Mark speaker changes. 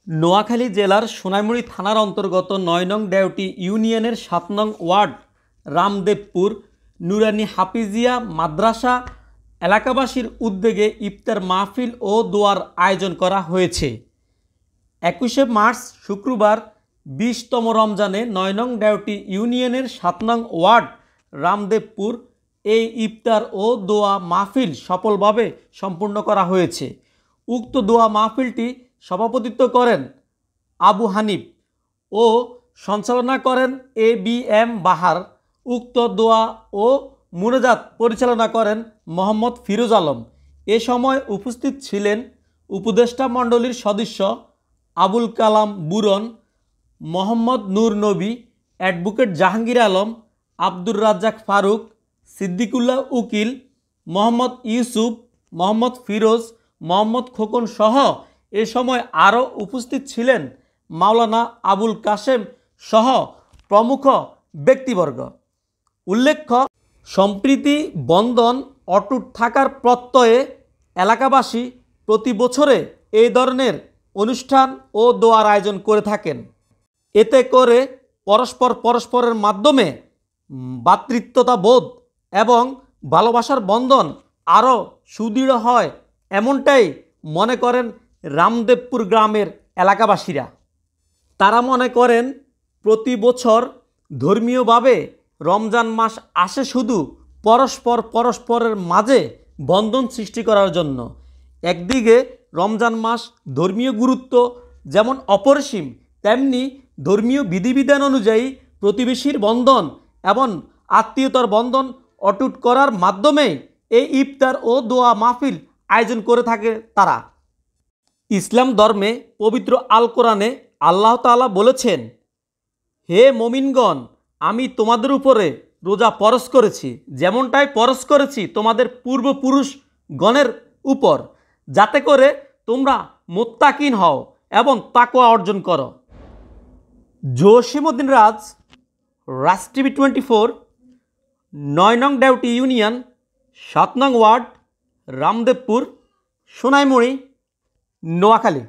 Speaker 1: নোয়াখালী জেলার সোনাইমুড়ি থানার অন্তর্গত ৯ নং দেওটি ইউনিয়নের ৭ নং ওয়ার্ড রামদেবপুর নুরানি হাফিজিয়া মাদ্রাসা এলাকাবাসীর উদ্যোগে ইফতার মাহফিল ও দোয়ার আয়োজন করা হয়েছে। ২১শে মার্চ শুক্রবার ২০তম রমজানে ৯ নং দেওটি ইউনিয়নের ৭ নং ওয়ার্ড রামদেবপুর এই ইফতার ও দোয়া মাহফিল সফলভাবে সম্পূর্ণ করা হয়েছে। উক্ত দোয়া মাহফিলটি সভাপতিত্ব করেন আবু হানিফ ও সঞ্চালনা করেন ABM বাহার। উক্ত দোয়া ও মুনাজাত পরিচালনা করেন মোহাম্মদ ফিরোজ আলম। এ সময় উপস্থিত ছিলেন উপদেষ্টা মণ্ডলীর সদস্য আবুল কালাম বুরন, মোহাম্মদ নূর নবী, অ্যাডভোকেট জাহাঙ্গীর আলম, আব্দুর রাজ্জাক ফারুক, সিদ্দিকুল্লাহ উকিল, মোহাম্মদ ইউসুফ, মোহাম্মদ ফিরোজ, মোহাম্মদ খোকন সহ এ সময় আরও উপস্থিত ছিলেন মাওলানা আবুল কাশেম সহ প্রমুখ ব্যক্তিবর্গ। উল্লেখ্য, সম্প্রীতি বন্ধন অটুট থাকার প্রত্যয়ে এলাকাবাসী প্রতি বছরে এই ধরনের অনুষ্ঠান ও দোয়ার আয়োজন করে থাকেন। এতে করে পরস্পরের মাধ্যমে ভ্রাতৃত্ববোধ এবং ভালোবাসার বন্ধন আরও সুদৃঢ় হয়, এমনটাই মনে করেন রামদেবপুর গ্রামের এলাকাবাসীরা। তারা মনে করেন প্রতি বছর ধর্মীয়ভাবে রমজান মাস আসে শুধু পরস্পরের মাঝে বন্ধন সৃষ্টি করার জন্য। একদিকে রমজান মাস ধর্মীয় গুরুত্ব যেমন অপরিসীম, তেমনি ধর্মীয় বিধিবিধান অনুযায়ী প্রতিবেশীর বন্ধন এবং আত্মীয়তার বন্ধন অটুট করার মাধ্যমে এই ইফতার ও দোয়া মাহফিল আয়োজন করে থাকে তারা। ইসলাম ধর্মে পবিত্র আল কোরআনে আল্লাহ তাআলা বলেছেন, হে মুমিনগণ, আমি তোমাদের উপরে রোজা ফরজ করেছি, যেমনটাই ফরজ করেছি তোমাদের পূর্বপুরুষগণের উপর, যাতে করে তোমরা মুত্তাকিন হও এবং তাকওয়া অর্জন করো। জসিমউদ্দিন রাজ, রাজ টিভি 24, ৯ নং দেওটি ইউনিয়ন, ৭ নং ওয়ার্ড, রামদেবপুর, সোনাইমুড়ি, নোয়াখালী।